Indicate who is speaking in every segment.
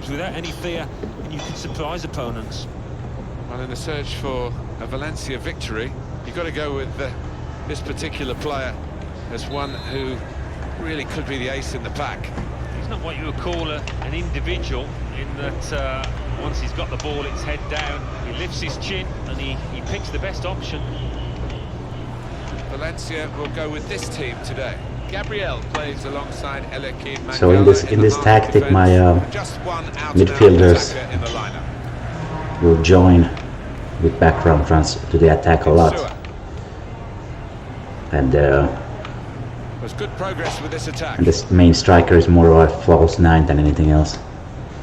Speaker 1: games without any fear, and you can surprise opponents.
Speaker 2: Well, in the search for a Valencia victory, you've got to go with this particular player as one who really could be the ace in the pack.
Speaker 1: He's not what you would call an individual, in that once he's got the ball, it's head down, he lifts his chin, and he picks the best option.
Speaker 2: Valencia will go with this team today. Gabriel plays alongside Elekin Mangala.
Speaker 3: So in this tactic, my midfielders will join with background runs to the attack a lot, and
Speaker 2: was good progress with this attack.
Speaker 3: And this main striker is more of a false nine than anything else.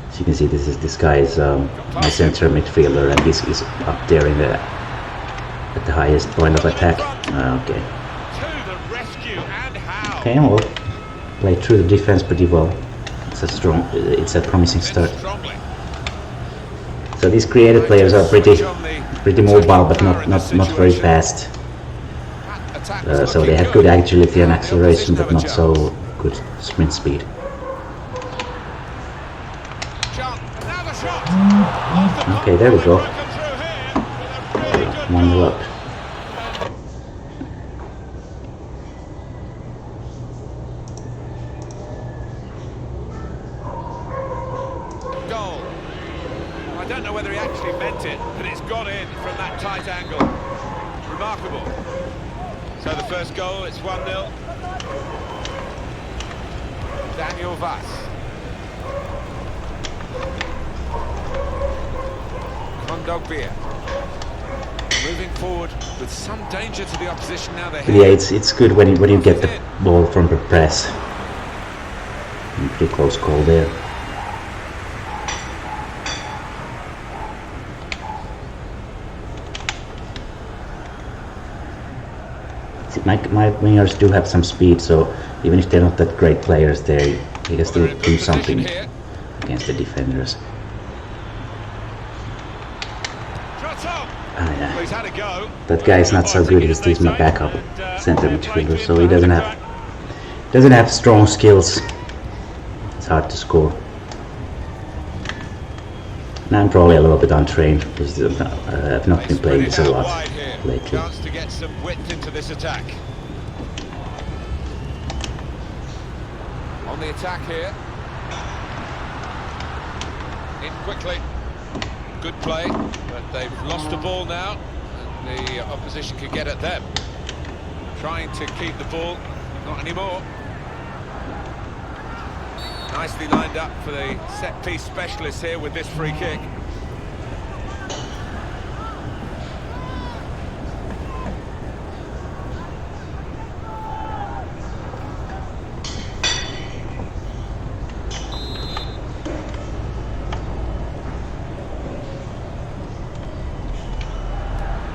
Speaker 3: As you can see, this guy is my center midfielder, and he's up there at the highest point of attack. Okay. Okay, well, played through the defense pretty well. It's a promising start. So these creative players are pretty mobile, but not very fast. So they have good agility and acceleration, but not so good sprint speed. Okay, there we go. 1-0 up.
Speaker 2: Goal. I don't know whether he actually meant it, but it's gone in from that tight angle. Remarkable. So the first goal, it's 1-0. Daniel Vass. Kondogbia. Moving forward with some danger to the opposition now.
Speaker 3: Yeah, it's good when you get the ball from the press. Pretty close call there. My wingers do have some speed, so even if they're not that great players, they can still do something against the defenders. Yeah. That guy is not so good. He's my backup center midfielder, so he doesn't have strong skills. It's hard to score. And I'm probably a little bit untrained because I've not been playing this a lot lately.
Speaker 2: Chance to get some width into this attack. On the attack here. In quickly. Good play, but they've lost the ball now, and the opposition can get at them. Trying to keep the ball, not anymore. Nicely lined up for the set-piece specialist here with this free kick.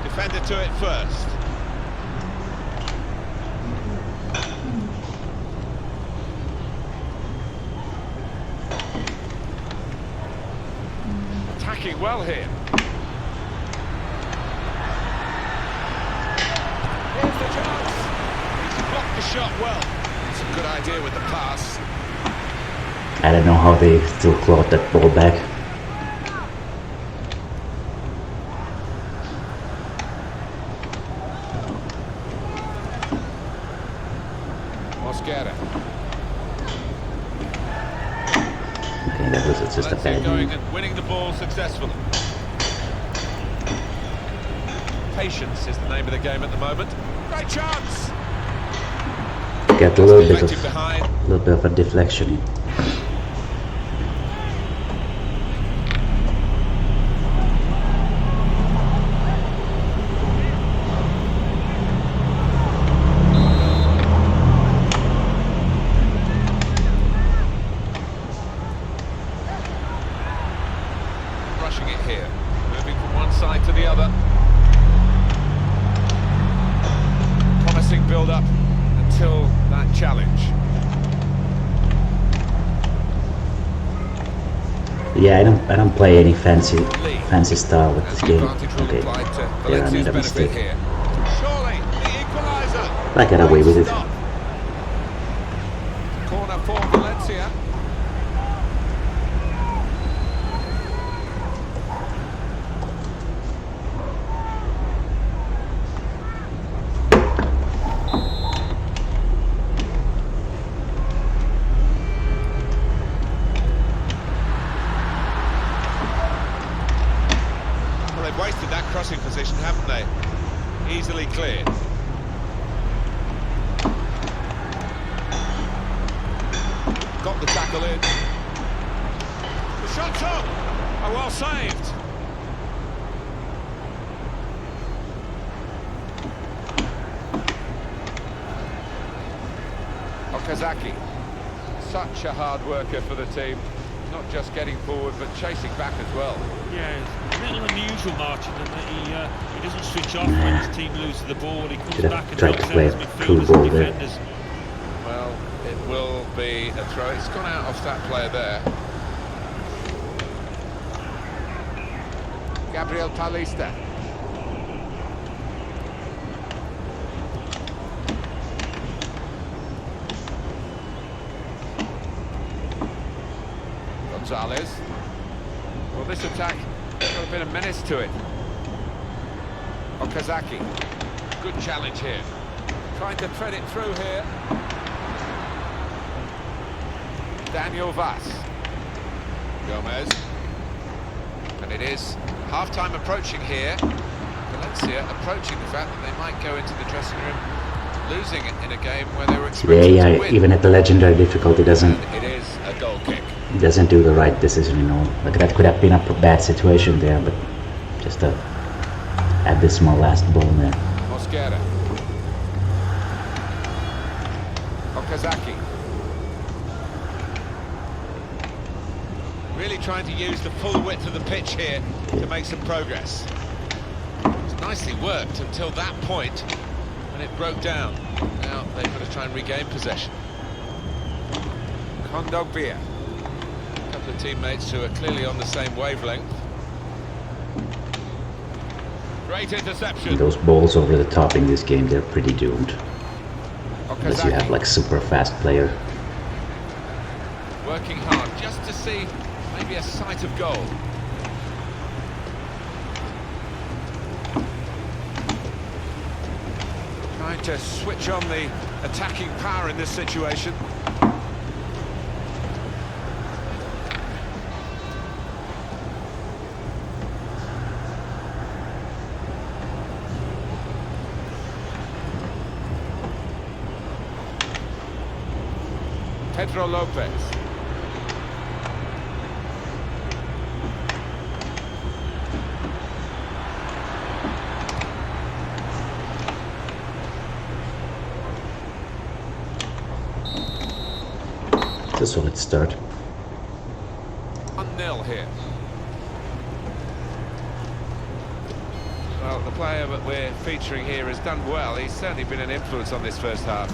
Speaker 2: Defender to it first. Attacking well here. Here's the chance. He's blocked the shot well. It's a good idea with the pass.
Speaker 3: I don't know how they still clawed that ball back. Okay, that was just a bad
Speaker 2: going and winning the ball successfully. Patience is the name of the game at the moment. Great chance.
Speaker 3: Got a little bit of a deflection in.
Speaker 2: Rushing it here, moving from one side to the other. Promising build-up until that challenge.
Speaker 3: Yeah, I don't play any fancy style with this game. Okay, there I made a mistake. I got away with it.
Speaker 2: Corner for Valencia. passing position, haven't they? Easily cleared. Got the tackle in. The shot's up! Oh, well saved. Okazaki, such a hard worker for the team, not just getting forward but chasing back as well.
Speaker 1: Yeah, it's a little unusual, Martin, in that he doesn't switch off when his team loses the ball. He comes back and
Speaker 3: tried to
Speaker 1: helps
Speaker 3: play
Speaker 1: out his
Speaker 3: through
Speaker 1: midfielders
Speaker 3: ball
Speaker 1: and
Speaker 3: there.
Speaker 1: defenders.
Speaker 2: Well, it will be a throw. It's gone out off that player there. Gabriel Paulista. Gonzalez. Well, this attack has got a bit of menace to it. Okazaki. Good challenge here. Trying to thread it through here. Daniel Vaz. Gomez. And it is half-time approaching here. Valencia approaching the fact that they might go into the dressing room losing it in a game where they were expected to win.
Speaker 3: Even at the legendary difficulty,
Speaker 2: And it is a goal kick.
Speaker 3: doesn't do the right decision, you know. Like that could have been a bad situation there, but just a abysmal last ball there.
Speaker 2: Mosquera. Okazaki. Really trying to use the full width of the pitch here to make some progress. It's nicely worked until that point when it broke down. Now they've got to try and regain possession. Kondogbia. A couple of teammates who are clearly on the same wavelength. Great interception.
Speaker 3: Those balls over the top in this game, they're pretty doomed. Unless you have
Speaker 2: Okazaki
Speaker 3: like super fast player.
Speaker 2: working hard just to see maybe a sight of goal. Trying to switch on the attacking power in this situation. Pedro Lopez.
Speaker 3: It's a solid start.
Speaker 2: 1-0 here. Well, the player that we're featuring here has done well. He's certainly been an influence on this first half.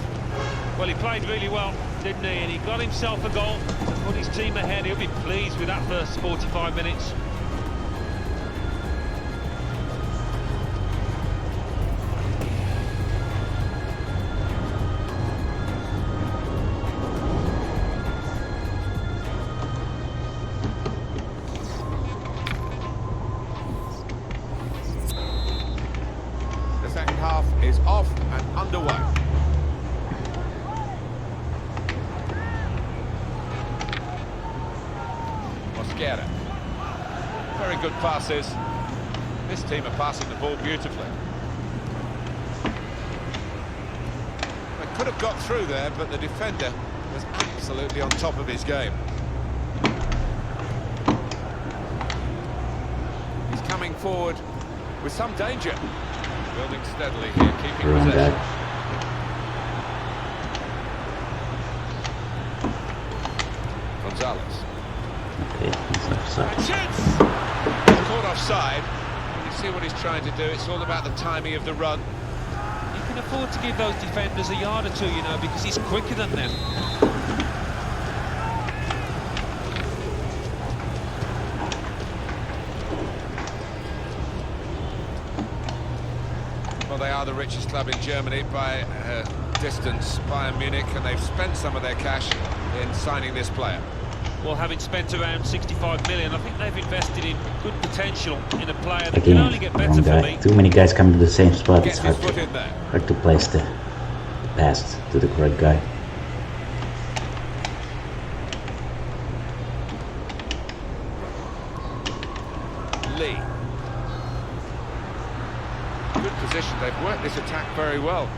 Speaker 1: Well, he played really well, didn't he? And he got himself a goal to put his team ahead. He'll be pleased with that first 45 minutes.
Speaker 2: The second half is off and underway. Mosquera. Very good passes. This team are passing the ball beautifully. They could have got through there, but the defender was absolutely on top of his game. He's coming forward with some danger. Building steadily here, keeping
Speaker 3: Wrong
Speaker 2: possession.
Speaker 3: guy.
Speaker 2: Gonzalez.
Speaker 3: Okay, he's offside.
Speaker 2: And shoots! He's caught offside. You see what he's trying to do. It's all about the timing of the run.
Speaker 1: You can afford to give those defenders a yard or two, you know, because he's quicker than them.
Speaker 2: Well, they are the richest club in Germany by distance, Bayern Munich, and they've spent some of their cash in signing this player.
Speaker 1: Well, having spent around 65 million, I think they've invested in good potential in a player that can only
Speaker 3: Again,
Speaker 1: get
Speaker 3: wrong
Speaker 1: better for
Speaker 3: guy.
Speaker 1: me.
Speaker 3: Too many guys come to the same spot. It's
Speaker 2: Gets his foot in there.
Speaker 3: hard to place the pass to the correct guy.
Speaker 2: Lee. position. They've worked this attack very well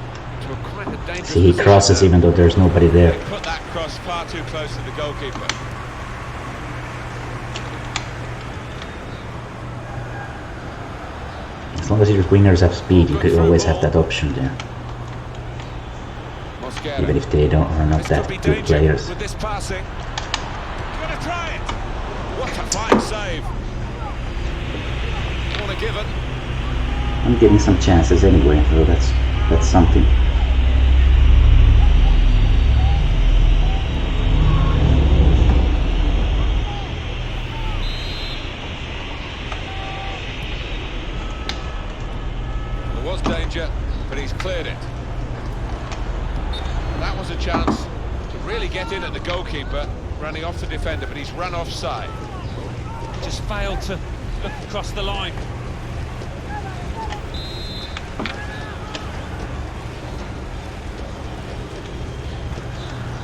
Speaker 2: to a quite a dangerous
Speaker 3: See, he crosses even though there's nobody there.
Speaker 2: They put that cross far too close to the goalkeeper.
Speaker 3: As long as your wingers have speed, you could always have that option there.
Speaker 2: Mosquera.
Speaker 3: Even if they are not that good players.
Speaker 2: With this passing. Gonna try it. What a fine save. Corner given.
Speaker 3: I'm getting some chances anyway, so that's something.
Speaker 2: There was danger, but he's cleared it. And that was a chance to really get in at the goalkeeper, running off the defender, but he's run offside.
Speaker 1: Just failed to look across the line.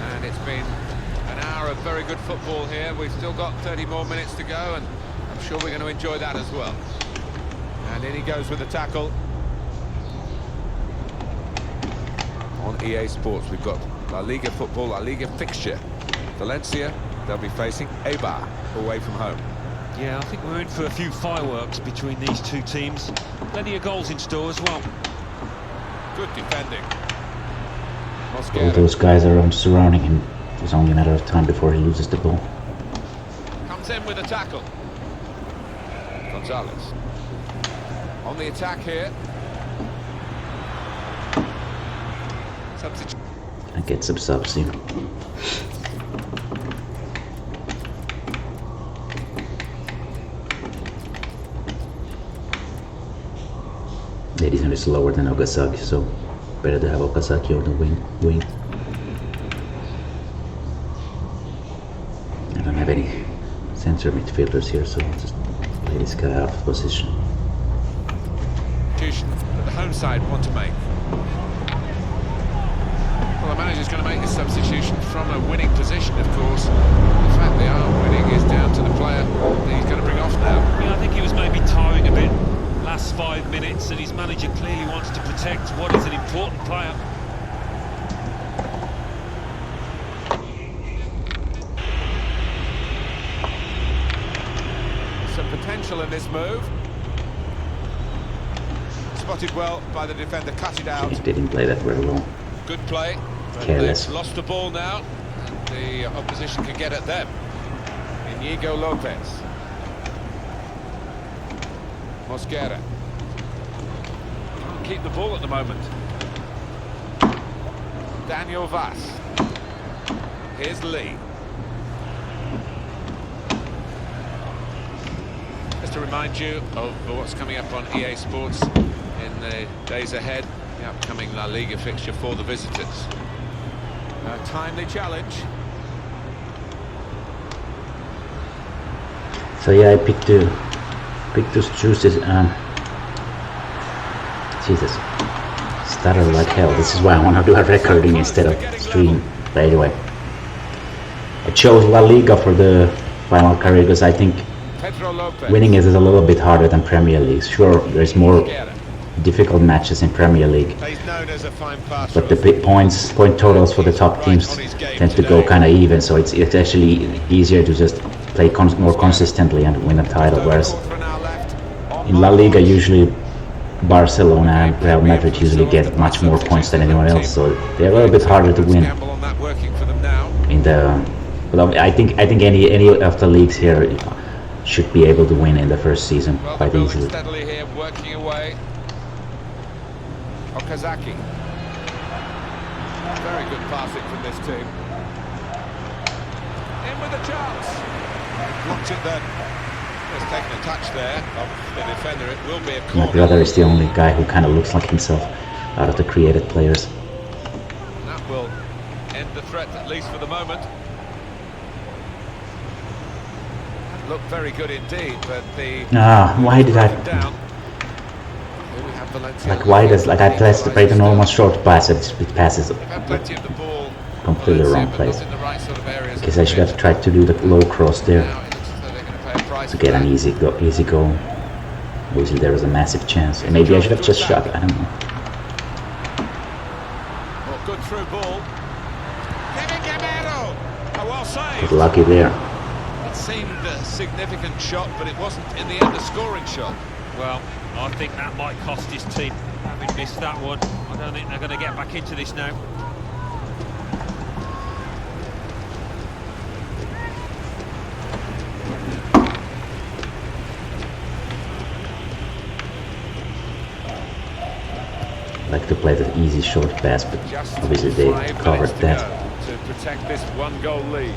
Speaker 2: And it's been an hour of very good football here. We've still got 30 more minutes to go, and I'm sure we're going to enjoy that as well. And in he goes with the tackle. On EA Sports, we've got La Liga football, La Liga fixture. Valencia, they'll be facing Eibar away from home.
Speaker 1: Yeah, I think we're in for a few fireworks between these two teams. Plenty of goals in store as well.
Speaker 2: Good defending.
Speaker 3: All
Speaker 2: Mosquera
Speaker 3: those guys are surrounding him. It's only a matter of time before he loses the ball.
Speaker 2: comes in with a tackle. Gonzalez on the attack here. Substitute.
Speaker 3: I get some subs here. Edison is lower than Okazaki, so better to have Okazaki on the wing. I don't have any center midfielders here, so I'll just play this guy out of position.
Speaker 2: That the home side want to make. Well, the manager's going to make this substitution from a winning position, of course. The fact they are winning is down to the player that he's going to bring off now.
Speaker 1: Yeah, I think he was maybe tiring a bit last 5 minutes, and his manager clearly wants to protect what is an important player.
Speaker 2: Some potential in this move. Spotted well by the defender, cut it out.
Speaker 3: He didn't play that very well.
Speaker 2: Good play. But
Speaker 3: Careless.
Speaker 2: they've lost the ball now, and the opposition can get at them. Inigo Lopez. Mosquera. Can't keep the ball at the moment. Daniel Vaz. Here's Lee. Just to remind you of what's coming up on EA Sports in the days ahead, the upcoming La Liga fixture for the visitors. A timely challenge.
Speaker 3: So yeah, I picked those juices. Jesus, stuttered like hell. This is why I want to do a recording instead of stream. But anyway, I chose La Liga for the final career because I think winning is a little bit harder than Premier League. Sure, there's more difficult matches in Premier League, but the point totals for the top teams tend to go kind of even, so it's actually easier to just play more consistently and win a title, whereas in La Liga usually Barcelona and Real Madrid usually get much more points than anyone else, so they're a little bit harder to win in the. But I think any of the leagues here should be able to win in the first season quite easily.
Speaker 2: Steadily here, working away. Okazaki. Very good passing from this team. In with a chance. Blocked it then. Just taking a touch there of the defender. It will be a corner.
Speaker 3: My brother is the only guy who kind of looks like himself out of the created players.
Speaker 2: And that will end the threat, at least for the moment. Looked very good indeed, but the...
Speaker 3: why did I... Like, why does... Like, I pressed the normal short pass, it passes completely wrong place. Because I should have tried to do the low cross there to get an easy goal. Obviously there was a massive chance. And maybe I should have just shot, I don't know.
Speaker 2: Well, good through ball. Oh, well saved.
Speaker 3: Got lucky there.
Speaker 2: It seemed a significant shot, but it wasn't in the end a scoring shot.
Speaker 1: Well, I think that might cost his team, having missed that one. I don't think they're going to get back into this now.
Speaker 3: Like to play the easy short pass, but
Speaker 2: Just
Speaker 3: obviously they
Speaker 2: 5
Speaker 3: covered
Speaker 2: minutes to
Speaker 3: that.
Speaker 2: go to protect this one-goal lead.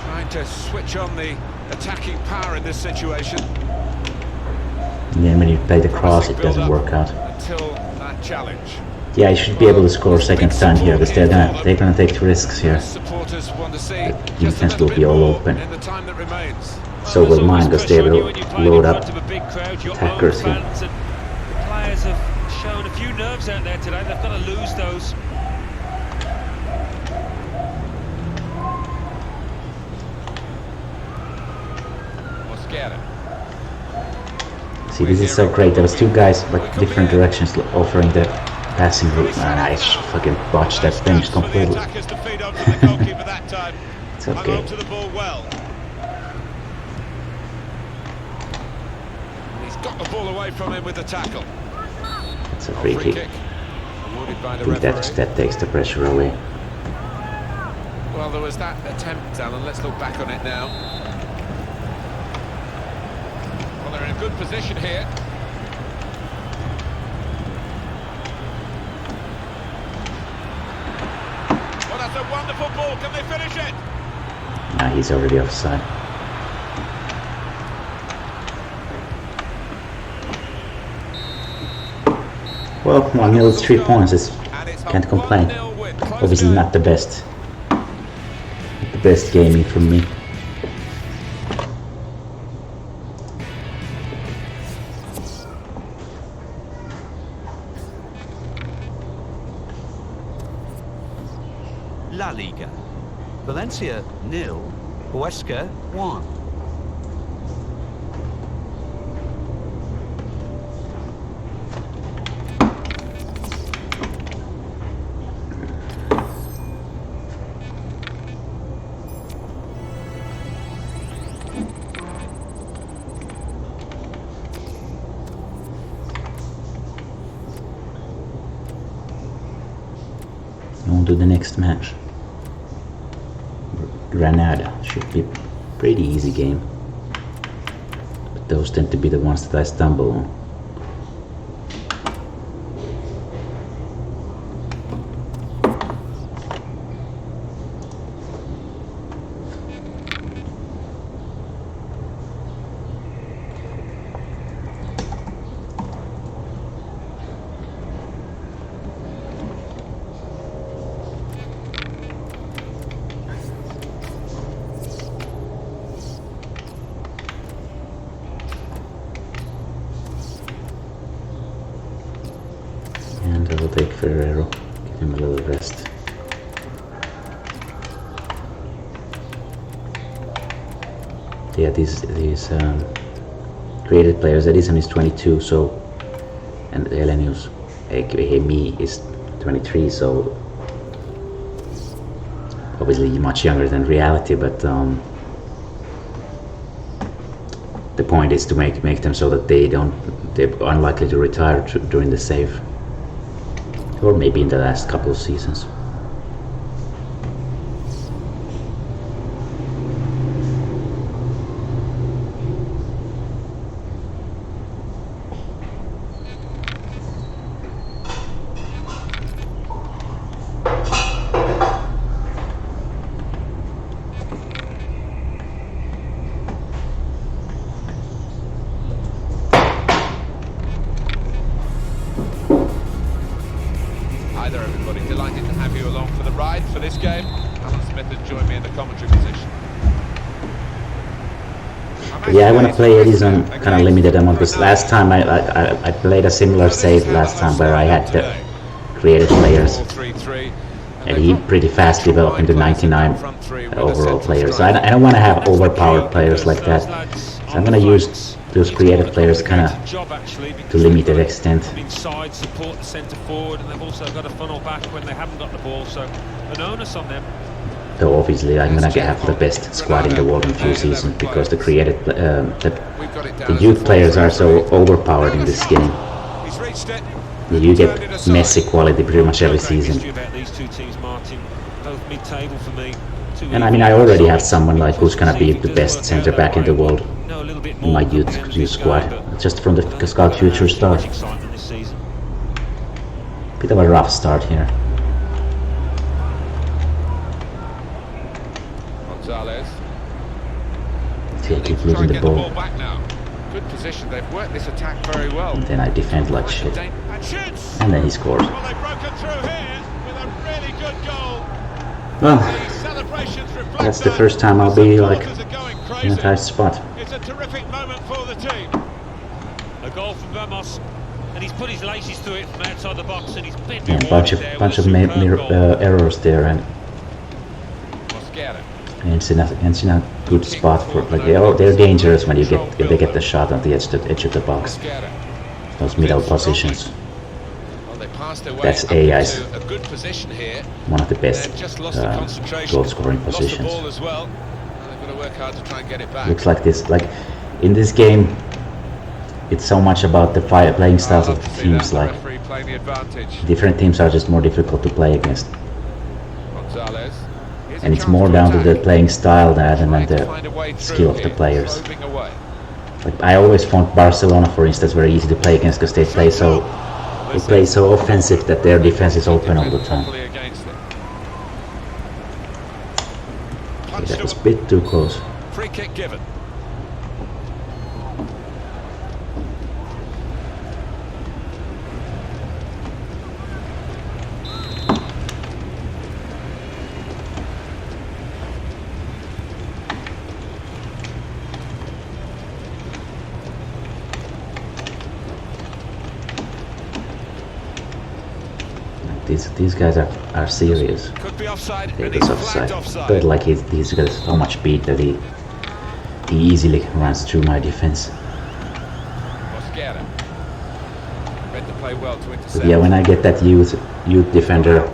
Speaker 2: Trying to switch on the attacking power in this situation.
Speaker 3: And then when you play the cross, it doesn't work out.
Speaker 2: Until that challenge.
Speaker 3: Yeah, I should be able to score second time here, because they're gonna take risks here.
Speaker 2: Supporters want to see
Speaker 3: The defense will be all open.
Speaker 2: in the time that remains.
Speaker 3: So will mine, because they will load up attackers here.
Speaker 1: Fans and the players have shown a few nerves out there today. They've got to lose those.
Speaker 3: See, this is so great. There was two guys, but different directions, offering the passing route. And I fucking botched that finish completely. It's okay.
Speaker 2: He's got the ball away from him with the tackle.
Speaker 3: It's a free kick.
Speaker 2: Awarded by
Speaker 3: I
Speaker 2: the
Speaker 3: think
Speaker 2: referee.
Speaker 3: that takes the pressure away.
Speaker 2: Well, there was that attempt, Alan. Let's look back on it now. Well, they're in a good position here. Well, that's a wonderful ball. Can they finish it?
Speaker 3: Nah, he's already offside. Well, 1-0, 3 points. Can't complain. Obviously not the best. Not the best gaming from me.
Speaker 4: La Liga. Valencia 0, Huesca 1.
Speaker 3: On to the next match. Granada should be pretty easy game, but those tend to be the ones that I stumble on. And I will take Ferrero, give him a little rest. Yeah, these created players, Edison is 22, so, and Elenius, aka me, is 23, so obviously much younger than reality, but the point is to make them so that they're unlikely to retire during the save. Or maybe in the last couple of seasons.
Speaker 2: Everybody, delighted to have you along for the ride for this game. Alan Smith has joined me in the commentary position.
Speaker 3: Yeah, I want to play Edison kind of limited amount, because last time I played a similar save last time where I had the created players, and he pretty fast developed into 99 overall player. So I don't want to have overpowered players like that. So I'm going to use those creative players kind of to limited extent.
Speaker 1: Inside, support the centre forward, and they've also got to funnel back when they haven't got the ball, so an onus on them.
Speaker 3: Though obviously I'm gonna have the best squad in the world in full season because the creative, the youth players are so overpowered in this game. You get Messi quality pretty much every season. And I mean, I already have someone like who's gonna be the best centre back in the world in my youth squad, just from the Scout Future start. Bit of a rough start here. See, I keep losing the ball.
Speaker 2: Good position. They've worked this attack very well.
Speaker 3: And then I defend like shit. And then he scores.
Speaker 5: Well, they've broken through here with a really good goal.
Speaker 3: Well, that's the first time I'll be like in a tight spot.
Speaker 5: It's a terrific moment for the team.
Speaker 1: A goal from Vamos, and he's put his laces to it from outside the box, and he's been
Speaker 3: Yeah, a bunch of errors there, and it's in a good spot for like they're dangerous when if they get the shot on the edge of the box. Those middle positions. That's AI's one of the best goal scoring positions. Looks like this, like in this game, it's so much about the playing styles of the teams. Like different teams are just more difficult to play against, and it's more down to the playing style than the skill of the players. Like I always found Barcelona, for instance, very easy to play against because they play so offensive that their defense is open all the time. Okay, that was a bit too close.
Speaker 5: Free kick given.
Speaker 3: These guys are serious.
Speaker 5: Could be offside.
Speaker 3: It was offside. But like he's got so much speed that he easily runs through my defense. But yeah, when I get that youth defender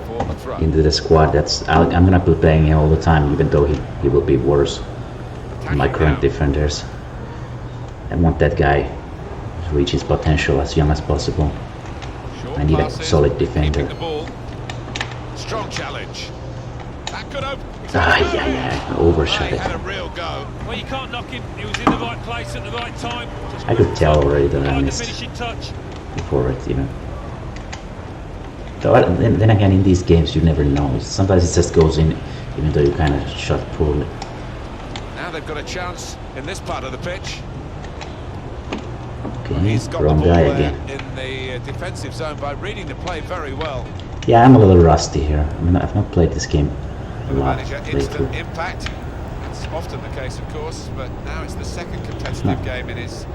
Speaker 3: into the squad, I'm gonna be playing him all the time, even though he will be worse than my current defenders. I want that guy to reach his potential as young as possible. I need a solid defender.
Speaker 5: Strong challenge. That could open.
Speaker 3: Yeah, overshot it.
Speaker 5: Had a real go.
Speaker 1: Well, you can't knock him. He was in the right place at the right time.
Speaker 3: I could tell already that I
Speaker 1: The
Speaker 3: missed
Speaker 1: finishing touch.
Speaker 3: before it even. So then again, in these games, you never know. Sometimes it just goes in, even though you kind of shot poorly.
Speaker 5: Now they've got a chance in this part of the pitch.
Speaker 3: Okay, wrong guy again.
Speaker 5: In the defensive zone by reading the play very well.
Speaker 3: Yeah, I'm a little rusty here. I mean, I've not played this game a lot lately.
Speaker 5: Instant impact. That's often the case, of course, but now it's the second competitive game in his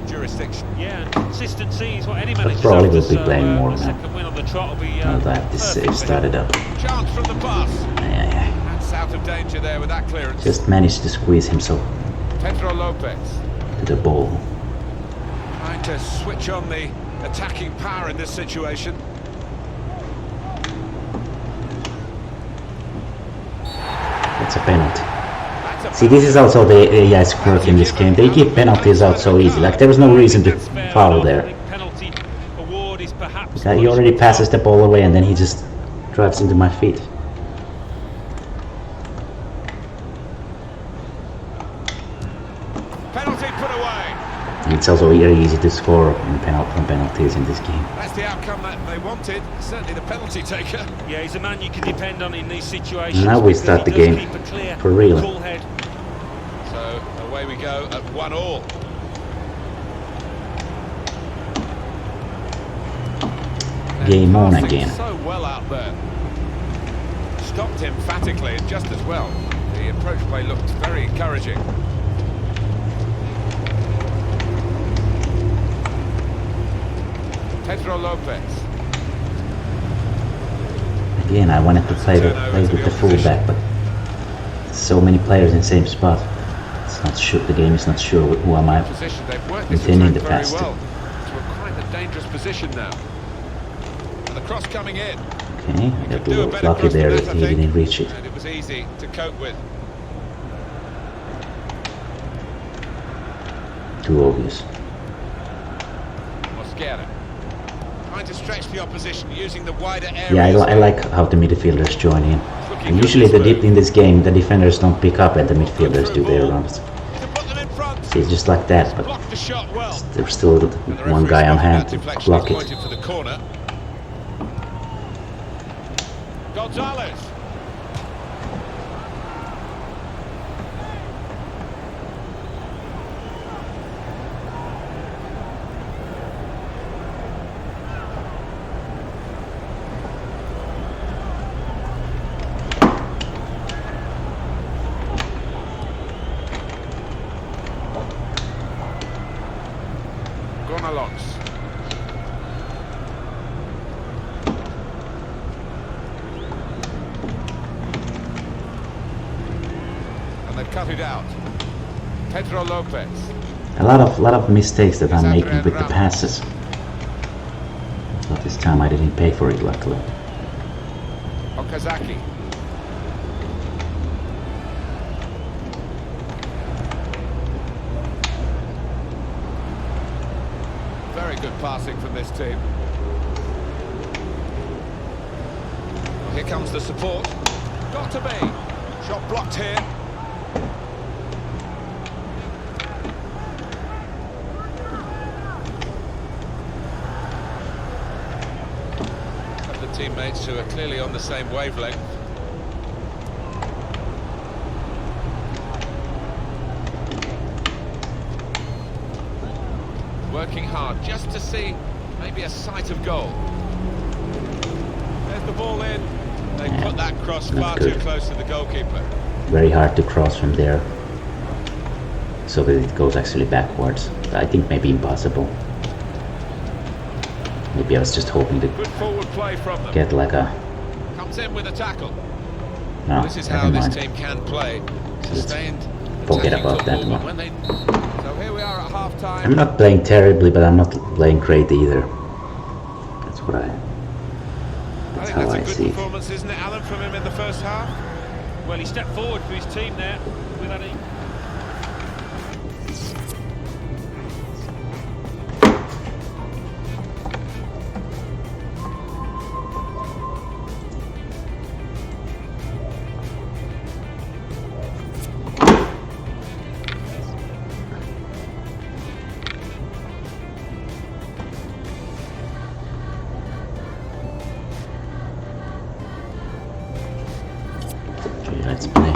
Speaker 5: jurisdiction.
Speaker 1: Yeah, and consistency is what any
Speaker 3: But
Speaker 1: manager's
Speaker 3: probably
Speaker 1: after,
Speaker 3: will be
Speaker 1: so,
Speaker 3: playing more
Speaker 1: the
Speaker 3: now.
Speaker 1: second win on the trot will be
Speaker 3: Now that I have this save started up.
Speaker 5: Chance from the pass.
Speaker 3: Yeah.
Speaker 5: That's out of danger there with that clearance.
Speaker 3: Just managed to squeeze himself
Speaker 5: Pedro Lopez
Speaker 3: to the ball.
Speaker 5: trying to switch on the attacking power in this situation.
Speaker 3: That's a penalty. See, this is also the AI's quirk in this game. They give penalties out so easy. Like, there was no reason to foul there. He already passes the ball away and then he just drives into my feet.
Speaker 5: Penalty put away.
Speaker 3: And it's also very easy to score from penalties in this game.
Speaker 5: That's the outcome that they wanted. Certainly the penalty taker.
Speaker 1: Yeah, he's a man you can depend on in these situations.
Speaker 3: Now we start the game for real.
Speaker 5: So away we go at 1-1.
Speaker 3: Game on again.
Speaker 5: So well out there. Stopped emphatically and just as well. The approach play looked very encouraging. Pedro Lopez.
Speaker 3: Again, I wanted to play
Speaker 5: Turnover
Speaker 3: play
Speaker 5: to
Speaker 3: with
Speaker 5: the
Speaker 3: the fullback,
Speaker 5: opposition.
Speaker 3: but so many players in the same spot. It's not sure. The game is not sure who am I
Speaker 2: Position, they've worked this
Speaker 3: intending
Speaker 2: attack
Speaker 3: to
Speaker 2: very
Speaker 3: pass
Speaker 2: well.
Speaker 3: to.
Speaker 2: To a quite a dangerous position now. And the cross coming in.
Speaker 3: Okay, I got a
Speaker 2: Could do a
Speaker 3: little
Speaker 2: better
Speaker 3: lucky
Speaker 2: cross than
Speaker 3: there
Speaker 2: that,
Speaker 3: if
Speaker 2: I
Speaker 3: he
Speaker 2: think.
Speaker 3: didn't reach it.
Speaker 2: And it was easy to cope with.
Speaker 3: Too obvious.
Speaker 2: Mosquera. Trying to stretch the opposition using the wider area.
Speaker 3: Yeah, I like how the midfielders join in. And usually in this game, the defenders don't pick up and the midfielders do their runs.
Speaker 2: To put them in front.
Speaker 3: See, it's just like that, but
Speaker 2: Blocked the shot well.
Speaker 3: there's still
Speaker 2: And the
Speaker 3: one
Speaker 2: referee
Speaker 3: guy on
Speaker 2: spotted
Speaker 3: hand
Speaker 2: that
Speaker 3: to
Speaker 2: deflection.
Speaker 3: block
Speaker 2: He's
Speaker 3: it.
Speaker 2: pointed for the corner. Gonzalez. Gonalons. And they've cut it out. Pedro Lopez.
Speaker 3: A lot of mistakes that I'm making with the passes. But this time I didn't pay for it, luckily.
Speaker 2: Okazaki. Very good passing from this team. Well, here comes the support. Got to be. Shot blocked here. Couple of teammates who are clearly on the same wavelength. Working hard just to see maybe a sight of goal. There's the ball in. They put that cross
Speaker 3: Not
Speaker 2: far
Speaker 3: good.
Speaker 2: too close to the goalkeeper.
Speaker 3: Very hard to cross from there. So that it goes actually backwards. I think maybe impossible. Maybe I was just hoping to
Speaker 2: Good forward play from them.
Speaker 3: get like a...
Speaker 2: Comes in with a tackle.
Speaker 3: No,
Speaker 2: This is
Speaker 3: never
Speaker 2: how this
Speaker 3: mind.
Speaker 2: team can play. Sustained.
Speaker 3: Forget
Speaker 2: attacking
Speaker 3: about that
Speaker 2: football,
Speaker 3: one.
Speaker 2: but when they... So here we are at half-time.
Speaker 3: I'm not playing terribly, but I'm not playing great either. That's what
Speaker 2: I
Speaker 3: That's
Speaker 2: think
Speaker 3: how
Speaker 2: that's
Speaker 3: I
Speaker 2: a good
Speaker 3: see it.
Speaker 2: performance, isn't it, Alan, from him in the first half?
Speaker 1: Well, he stepped forward for his team there with that.
Speaker 3: Okay, let's play.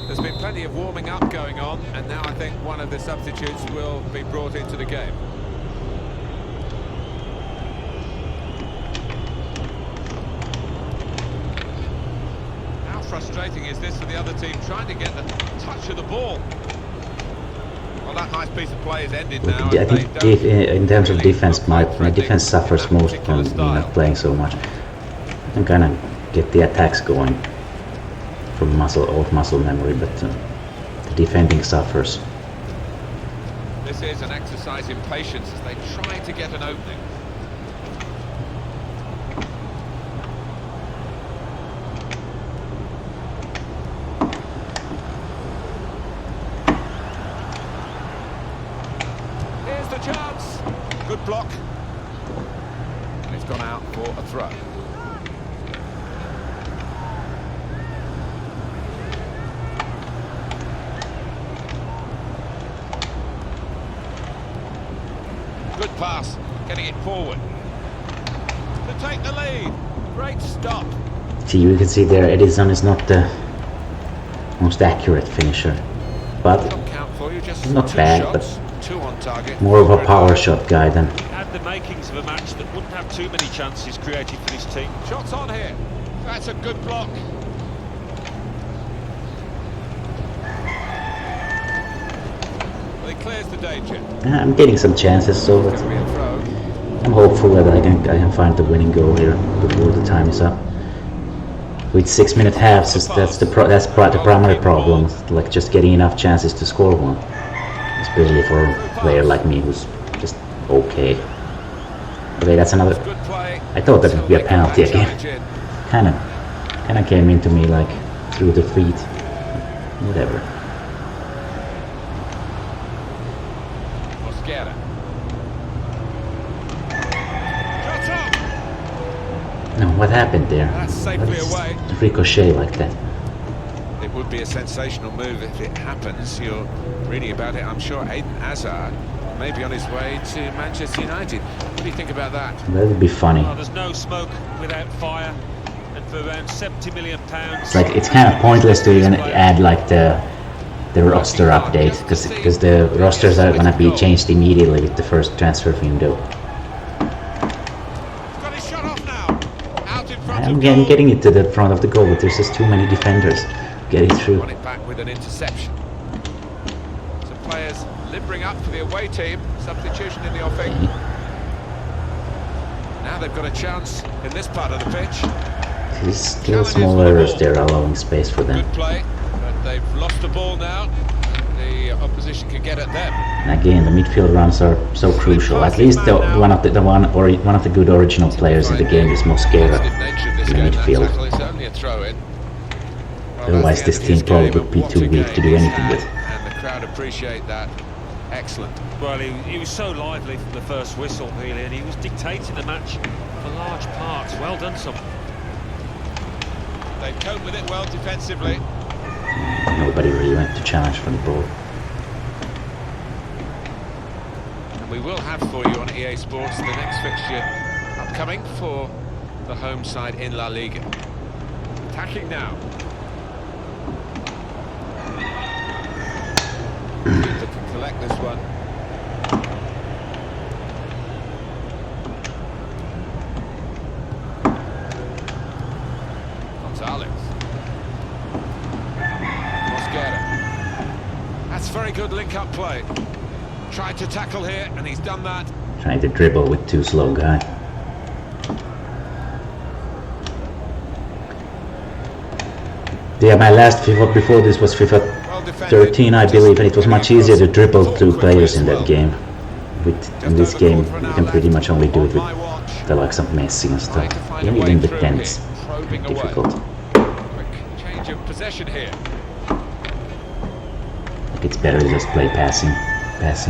Speaker 2: There's been plenty of warming up going on, and now I think one of the substitutes will be brought into the game. How frustrating is this for the other team, trying to get the touch of the ball? Well, that nice piece of play is ended now.
Speaker 3: I
Speaker 2: and they
Speaker 3: think
Speaker 2: don't
Speaker 3: in terms of
Speaker 2: really
Speaker 3: defense,
Speaker 2: look
Speaker 3: my
Speaker 2: like threatening
Speaker 3: defense suffers
Speaker 2: in that
Speaker 3: most from
Speaker 2: particular
Speaker 3: me not
Speaker 2: style.
Speaker 3: playing so much. I'm gonna get the attacks going from old muscle memory, but the defending suffers.
Speaker 2: This is an exercise in patience as they try to get an opening. Here's the chance. Good block. And it's gone out for a throw. Good pass, getting it forward. To take the lead. Great stop.
Speaker 3: See, you can see there, Edison is not the most accurate finisher, but
Speaker 2: Don't count for you, just
Speaker 3: Not
Speaker 2: two
Speaker 3: bad,
Speaker 2: shots, two on target.
Speaker 3: more of a power shot guy than...
Speaker 1: Had the makings of a match that wouldn't have too many chances created for this team.
Speaker 2: Shots on here. That's a good block. Well, he clears the danger.
Speaker 3: I'm getting some chances, so
Speaker 2: It's
Speaker 3: that's
Speaker 2: going to be a throw.
Speaker 3: I'm hopeful that I can find the winning goal here before the time is up. With 6-minute halves, that's the primary problem. Like just getting enough chances to score one, especially for a player like me who's just okay. Okay, that's another. I thought that would be a penalty again. Kind of came into me like through the feet. Whatever. No, what happened there?
Speaker 5: That's safely away.
Speaker 3: Ricochet like that.
Speaker 5: It would be a sensational move if it happens. You're reading about it, I'm sure. Eden Hazard may be on his way to Manchester United. What do you think about that?
Speaker 3: That would be funny.
Speaker 1: Well, there's no smoke without fire, and for around £70 million.
Speaker 3: It's kind of pointless to even add like the roster update because the rosters are gonna be changed immediately with the first transfer window. I'm getting it to the front of the goal, but there's just too many defenders getting through.
Speaker 5: Run it back with an interception. Some players limbering up for the away team. Substitution in the offing.
Speaker 3: Okay.
Speaker 5: Now they've got a chance in this part of the pitch.
Speaker 3: There's still small errors there, allowing space for them.
Speaker 5: Good play, but they've lost the ball now. The opposition can get at them.
Speaker 3: And again, the midfield runs are so crucial. At least one of the good original players in the game is Mosquera in the midfield. Otherwise, this team probably would be too weak to do anything with.
Speaker 5: And the crowd appreciate that. Excellent.
Speaker 1: Well, he was so lively from the first whistle, really, and he was dictating the match for large parts. Well done, son.
Speaker 5: They cope with it well defensively.
Speaker 3: Nobody really went to challenge for the ball.
Speaker 5: And we will have for you on EA Sports the next fixture upcoming for the home side in La Liga. Attacking now. They can collect this one. Gonzalez. Mosquera. That's very good link-up play. Tried to tackle here, and he's done that.
Speaker 3: Trying to dribble with too slow guy. Yeah, my last FIFA before this was FIFA 13, I believe, and it was much easier to dribble two players in that game. In this game, you can pretty much only do it with the likes of Messi and stuff. Even with 10, it's difficult.
Speaker 5: Quick change of possession here.
Speaker 3: It's better to just play passing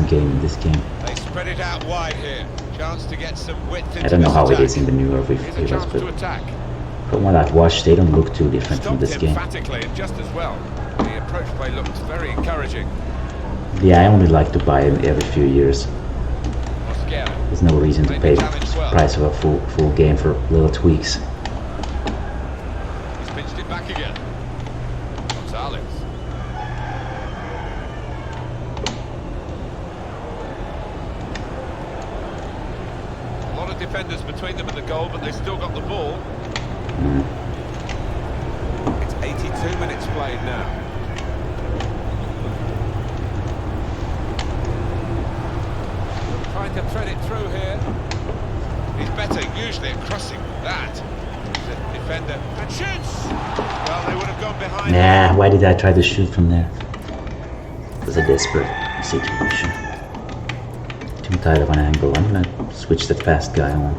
Speaker 3: game in this game.
Speaker 5: They spread it out wide here. Chance to get some width into
Speaker 3: I don't know
Speaker 5: this
Speaker 3: how it
Speaker 5: attack.
Speaker 3: is in the newer
Speaker 5: Here's a
Speaker 3: FIFAs,
Speaker 5: chance to
Speaker 3: but
Speaker 5: attack.
Speaker 3: from what I've watched, they don't look too different from this
Speaker 5: Stopped
Speaker 3: game.
Speaker 5: emphatically and just as well. The approach play looked very encouraging.
Speaker 3: Yeah, I only like to buy them every few years.
Speaker 5: Mosquera.
Speaker 3: There's no reason to pay the price of a full game for little tweaks.
Speaker 5: He's pinched it back again. Gonzalez. A lot of defenders between them and the goal, but they've still got the ball. It's 82 minutes played now. Trying to thread it through here. He's better usually at crossing that. The defender and shoots. Well, they would have gone behind.
Speaker 3: Nah, why did I try to shoot from there? It was a desperate situation. Too tight of an angle. I'm gonna switch the fast guy on.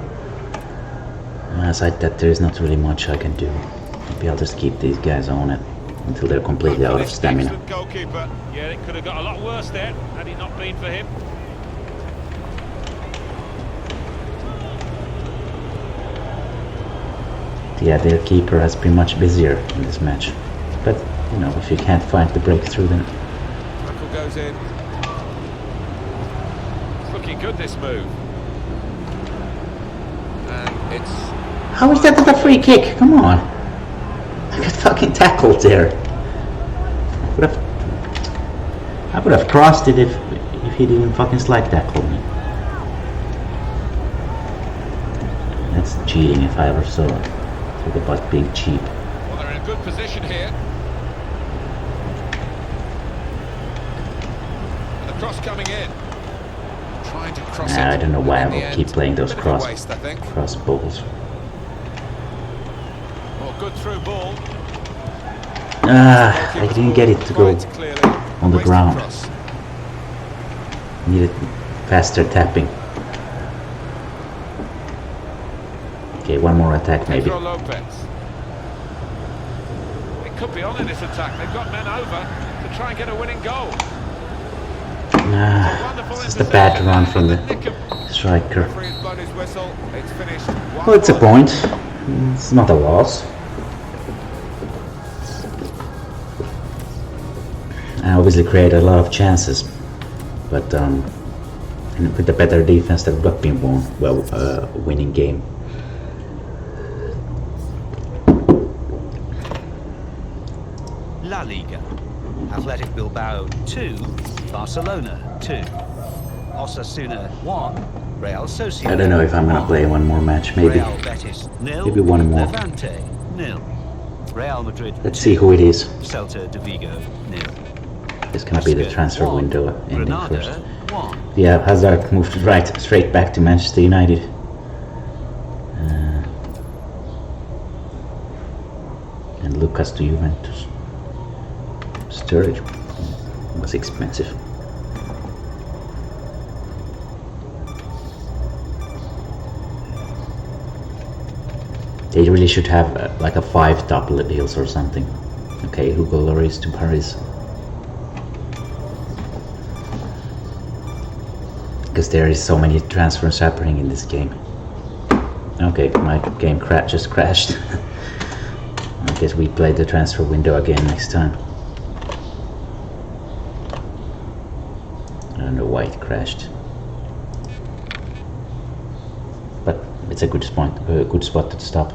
Speaker 3: Aside that, there is not really much I can do. Maybe I'll just keep these guys on it until they're completely out of stamina.
Speaker 5: Excellent goalkeeper.
Speaker 1: Yeah, it could have got a lot worse there had it not been for him.
Speaker 3: Yeah, their keeper has been much busier in this match. But, you know, if you can't find the breakthrough, then...
Speaker 5: Tackle goes in. It's looking good, this move. And it's...
Speaker 3: How is that not a free kick? Come on! I got fucking tackled there. I would have crossed it if he didn't fucking slide tackle me. That's cheating if I ever saw it. Talk about being cheap.
Speaker 5: Well, they're in a good position here. And the cross coming in.
Speaker 2: Trying to cross
Speaker 3: I
Speaker 2: it.
Speaker 3: don't know why I
Speaker 2: In the
Speaker 3: will
Speaker 2: end,
Speaker 3: keep playing those
Speaker 2: bit of a
Speaker 3: cross
Speaker 2: waste, I think.
Speaker 3: balls.
Speaker 2: Well, good through ball.
Speaker 3: I didn't get it to go
Speaker 2: Quite clearly
Speaker 3: on the
Speaker 2: wasted
Speaker 3: ground.
Speaker 2: cross.
Speaker 3: Needed faster tapping. Okay, one more attack maybe.
Speaker 2: Pedro Lopez. It could be on in this attack. They've got men over to try and get a winning goal.
Speaker 3: It's just a bad run from the striker.
Speaker 2: Referee's blown his whistle. It's finished.
Speaker 3: Well, it's a point. It's not a loss. I obviously created a lot of chances, but and with the better defense that would have been winning game.
Speaker 4: La Liga. Athletic Bilbao 2, Barcelona 2. Osasuna 1, Real Sociedad.
Speaker 3: I don't know if I'm gonna play one more match. Maybe.
Speaker 4: Real Betis 0,
Speaker 3: Maybe one more.
Speaker 4: Levante 0. Real Madrid.
Speaker 3: Let's see who it is.
Speaker 4: Celta de Vigo 0.
Speaker 3: It's gonna be the transfer
Speaker 4: 1,
Speaker 3: window ending
Speaker 4: Granada
Speaker 3: first.
Speaker 4: 1.
Speaker 3: Yeah, Hazard moved straight back to Manchester United. And Lucas to Juventus. Sturridge was expensive. They really should have like a 5 double deals or something. Okay, Hugo Lloris to Paris. Because there is so many transfers happening in this game. Okay, my game just crashed. I guess we play the transfer window again next time. I don't know why it crashed. But it's a good spot to stop.